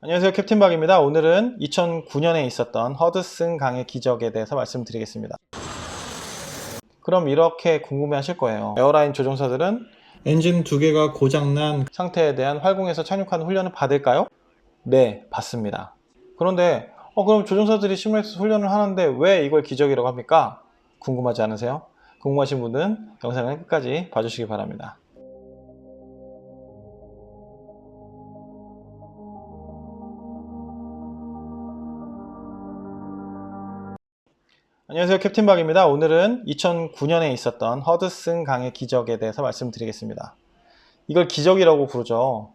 안녕하세요, 캡틴 박입니다. 오늘은 2009년에 있었던 허드슨 강의 기적에 대해서 말씀드리겠습니다. 그럼 이렇게 궁금해하실 거예요. 에어라인 조종사들은 엔진 두 개가 고장난 상태에 대한 활공에서 착륙하는 훈련을 받을까요? 네, 받습니다. 그런데 그럼 조종사들이 시뮬레이터 훈련을 하는데 왜 이걸 기적이라고 합니까? 궁금하지 않으세요? 궁금하신 분은 영상을 끝까지 봐주시기 바랍니다. 안녕하세요, 캡틴 박입니다. 오늘은 2009년에 있었던 허드슨 강의 기적에 대해서 말씀드리겠습니다. 이걸 기적이라고 부르죠.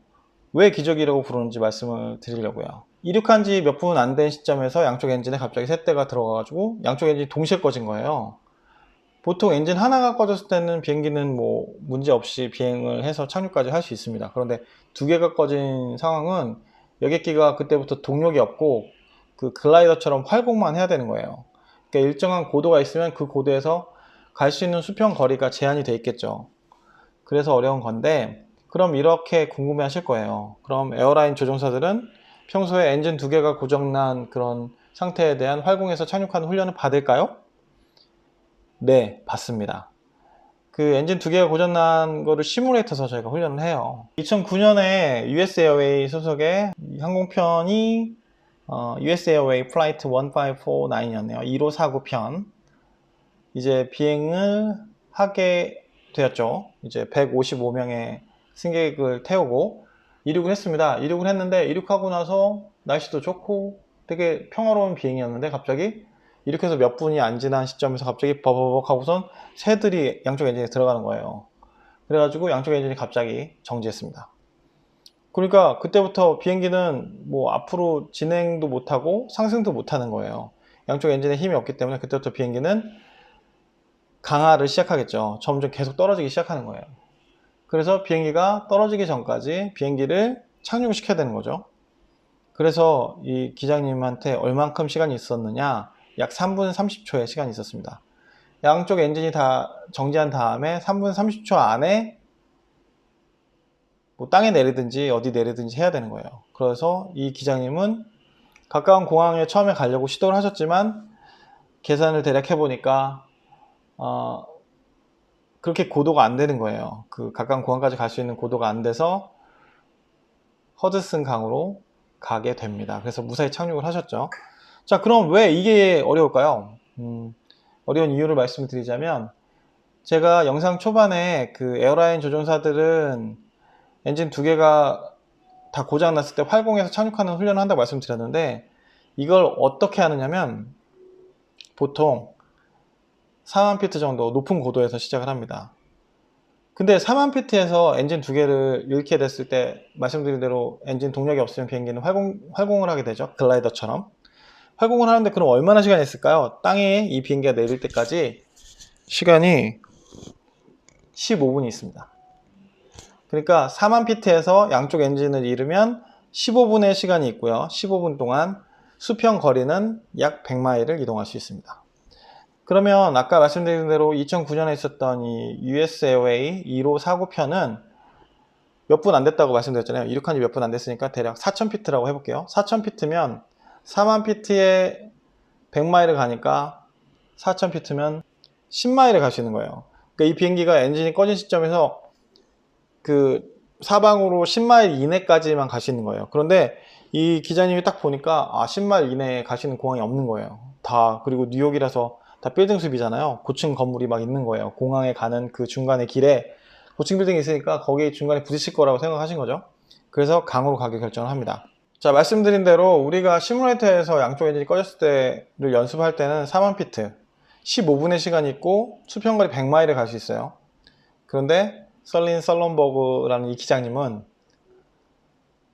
왜 기적이라고 부르는지 말씀을 드리려고요. 이륙한 지 몇 분 안 된 시점에서 양쪽 엔진에 갑자기 세 대가 들어가가지고 양쪽 엔진이 동시에 꺼진 거예요. 보통 엔진 하나가 꺼졌을 때는 비행기는 뭐 문제 없이 비행을 해서 착륙까지 할 수 있습니다. 그런데 두 개가 꺼진 상황은 여객기가 그때부터 동력이 없고 그 글라이더처럼 활공만 해야 되는 거예요. 그러니까 일정한 고도가 있으면 그 고도에서 갈 수 있는 수평 거리가 제한이 돼 있겠죠. 그래서 어려운 건데, 그럼 이렇게 궁금해 하실 거예요. 그럼 에어라인 조종사들은 평소에 엔진 두 개가 고장난 그런 상태에 대한 활공에서 착륙하는 훈련을 받을까요? 네, 받습니다. 그 엔진 두 개가 고장난 거를 시뮬레이터에서 저희가 훈련을 해요. 2009년에 US 에어웨이 소속의 항공편이 US 에어웨이 플라이트 1549이었네요. 1549편. 이제 비행을 하게 되었죠. 이제 155명의 승객을 태우고 이륙을 했습니다. 이륙을 했는데 이륙하고 나서 날씨도 좋고 되게 평화로운 비행이었는데 갑자기 이렇게 해서 몇 분이 안 지난 시점에서 갑자기 버버벅 하고선 새들이 양쪽 엔진에 들어가는 거예요. 그래가지고 양쪽 엔진이 갑자기 정지했습니다. 그러니까 그때부터 비행기는 뭐 앞으로 진행도 못하고 상승도 못하는 거예요. 양쪽 엔진에 힘이 없기 때문에 그때부터 비행기는 강하를 시작하겠죠. 점점 계속 떨어지기 시작하는 거예요. 그래서 비행기가 떨어지기 전까지 비행기를 착륙을 시켜야 되는 거죠. 그래서 이 기장님한테 얼만큼 시간이 있었느냐, 약 3분 30초의 시간이 있었습니다. 양쪽 엔진이 다 정지한 다음에 3분 30초 안에 뭐 땅에 내리든지 어디 내리든지 해야 되는 거예요. 그래서 이 기장님은 가까운 공항에 처음에 가려고 시도를 하셨지만 계산을 대략 해보니까 그렇게 고도가 안 되는 거예요. 그 가까운 공항까지 갈 수 있는 고도가 안 돼서 허드슨 강으로 가게 됩니다. 그래서 무사히 착륙을 하셨죠. 자, 그럼 왜 이게 어려울까요? 어려운 이유를 말씀드리자면, 제가 영상 초반에 그 에어라인 조종사들은 엔진 두 개가 다 고장 났을 때 활공에서 착륙하는 훈련을 한다고 말씀드렸는데, 이걸 어떻게 하느냐면 보통 4만 피트 정도 높은 고도에서 시작을 합니다. 근데 4만 피트에서 엔진 두 개를 잃게 됐을 때 말씀드린 대로 엔진 동력이 없으면 비행기는 활공을 하게 되죠. 글라이더처럼. 활공을 하는데 그럼 얼마나 시간이 있을까요? 땅에 이 비행기가 내릴 때까지 시간이 15분이 있습니다. 그러니까 4만 피트에서 양쪽 엔진을 잃으면 15분의 시간이 있고요. 15분 동안 수평 거리는 약 100마일을 이동할 수 있습니다. 그러면 아까 말씀드린 대로 2009년에 있었던 이 US 에어웨이 1549편은 몇 분 안 됐다고 말씀드렸잖아요. 이륙한 지 몇 분 안 됐으니까 대략 4000피트라고 해볼게요. 4000피트면 4만 피트에 100마일을 가니까 4000피트면 10마일을 갈 수 있는 거예요. 그러니까 이 비행기가 엔진이 꺼진 시점에서 그 사방으로 10마일 이내까지만 갈 수 있는 거예요. 그런데 이 기자님이 딱 보니까 10마일 이내에 갈 수 있는 공항이 없는 거예요. 다. 그리고 뉴욕이라서 다 빌딩 숲이잖아요. 고층 건물이 막 있는 거예요. 공항에 가는 그 중간의 길에 고층 빌딩이 있으니까 거기 중간에 부딪힐 거라고 생각하신 거죠. 그래서 강으로 가기 결정을 합니다. 자, 말씀드린 대로 우리가 시뮬레이터에서 양쪽 엔진이 꺼졌을 때를 연습할 때는 4만 피트 15분의 시간이 있고 수평거리 100마일을 갈 수 있어요. 그런데 설린 썰런버그라는 이 기장님은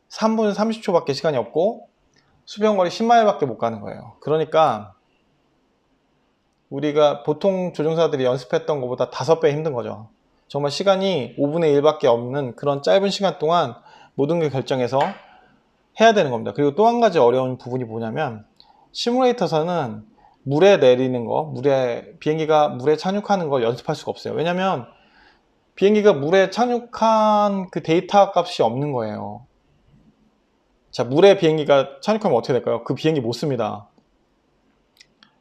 3분 30초밖에 시간이 없고 수평거리 10마일밖에 못 가는 거예요. 그러니까 우리가 보통 조종사들이 연습했던 것보다 5배 힘든 거죠. 정말 시간이 5분의 1밖에 없는 그런 짧은 시간 동안 모든 걸 결정해서 해야 되는 겁니다. 그리고 또 한 가지 어려운 부분이 뭐냐면 시뮬레이터에서는 물에 내리는 거, 비행기가 물에 착륙하는 걸 연습할 수가 없어요. 왜냐면 비행기가 물에 착륙한 그 데이터 값이 없는 거예요. 자, 물에 비행기가 착륙하면 어떻게 될까요? 그 비행기 못 씁니다.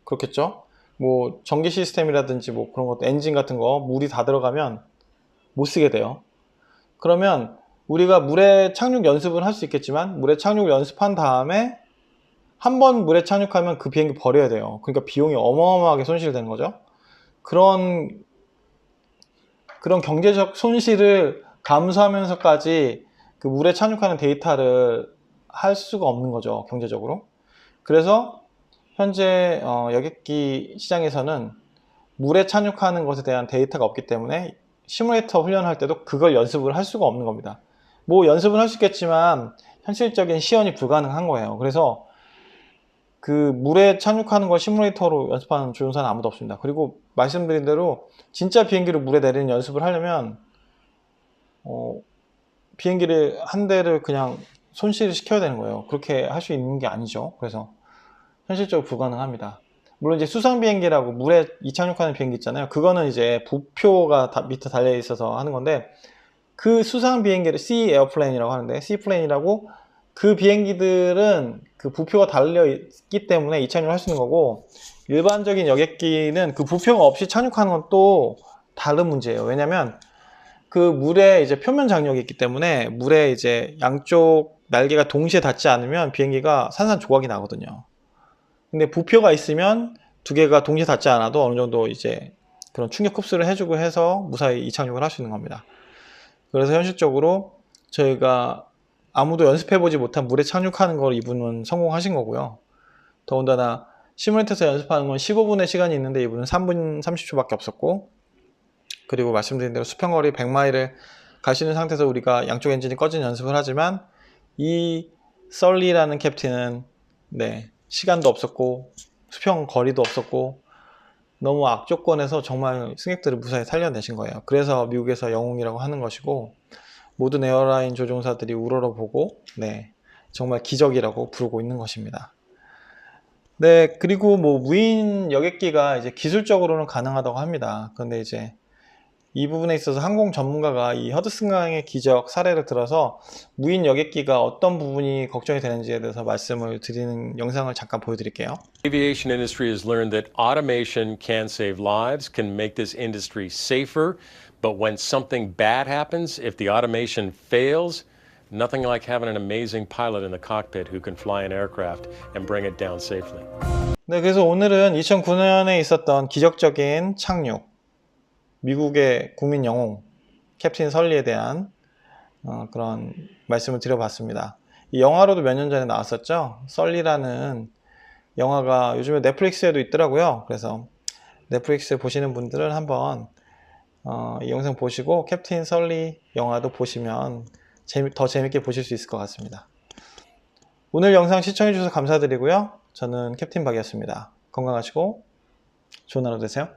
그렇겠죠? 뭐 전기 시스템이라든지 뭐 그런 것도 엔진 같은 거 물이 다 들어가면 못 쓰게 돼요. 그러면 우리가 물에 착륙 연습을 할 수 있겠지만 물에 착륙 연습한 다음에 한 번 물에 착륙하면 그 비행기 버려야 돼요. 그러니까 비용이 어마어마하게 손실되는 거죠. 그런 경제적 손실을 감수하면서까지 그 물에 착륙하는 데이터를 할 수가 없는 거죠, 경제적으로. 그래서 현재 여객기 시장에서는 물에 착륙하는 것에 대한 데이터가 없기 때문에 시뮬레이터 훈련할 때도 그걸 연습을 할 수가 없는 겁니다. 뭐 연습은 할 수 있겠지만 현실적인 시연이 불가능한 거예요. 그래서 그 물에 착륙하는 걸 시뮬레이터로 연습하는 조종사는 아무도 없습니다. 그리고 말씀드린 대로 진짜 비행기를 물에 내리는 연습을 하려면 비행기를 한 대를 그냥 손실을 시켜야 되는 거예요. 그렇게 할 수 있는 게 아니죠. 그래서 현실적으로 불가능합니다. 물론 이제 수상 비행기라고 물에 이착륙하는 비행기 있잖아요. 그거는 이제 부표가 밑에 달려 있어서 하는 건데 그 수상 비행기를 sea airplane이라고 하는데 sea plane이라고 그 비행기들은 그 부표가 달려 있기 때문에 이착륙을 할 수 있는 거고 일반적인 여객기는 그 부표가 없이 착륙하는 건 또 다른 문제예요. 왜냐면 그 물에 이제 표면 장력이 있기 때문에 물에 이제 양쪽 날개가 동시에 닿지 않으면 비행기가 산산조각이 나거든요. 근데 부표가 있으면 두 개가 동시에 닿지 않아도 어느 정도 이제 그런 충격 흡수를 해주고 해서 무사히 이착륙을 할 수 있는 겁니다. 그래서 현실적으로 저희가 아무도 연습해보지 못한 물에 착륙하는 걸 이분은 성공하신 거고요. 더군다나 시뮬레이터에서 연습하는 건 15분의 시간이 있는데 이분은 3분 30초밖에 없었고 그리고 말씀드린 대로 수평거리 100마일을 가시는 상태에서 우리가 양쪽 엔진이 꺼진 연습을 하지만 이 썰리라는 캡틴은 시간도 없었고 수평거리도 없었고 너무 악조건에서 정말 승객들을 무사히 살려내신 거예요. 그래서 미국에서 영웅이라고 하는 것이고 모든 에어라인 조종사들이 우러러보고 정말 기적이라고 부르고 있는 것입니다. 그리고 뭐 무인 여객기가 이제 기술적으로는 가능하다고 합니다. 그런데 이제 이 부분에 있어서 항공 전문가가 이 허드슨강의 기적 사례를 들어서 무인 여객기가 어떤 부분이 걱정이 되는지에 대해서 말씀을 드리는 영상을 잠깐 보여드릴게요. Aviation industry has learned that automation can save lives, can make this industry safer, but when something bad happens, if the automation fails, nothing like having an amazing pilot in the cockpit who can fly an aircraft and bring it down safely. 그래서 오늘은 2009년에 있었던 기적적인 착륙, 미국의 국민 영웅 캡틴 설리에 대한 그런 말씀을 드려봤습니다. 이 영화로도 몇 년 전에 나왔었죠. 설리라는 영화가 요즘에 넷플릭스에도 있더라고요. 그래서 넷플릭스 보시는 분들은 한번 이 영상 보시고 캡틴 설리 영화도 보시면 더 재밌게 보실 수 있을 것 같습니다. 오늘 영상 시청해 주셔서 감사드리고요. 저는 캡틴 박이었습니다. 건강하시고 좋은 하루 되세요.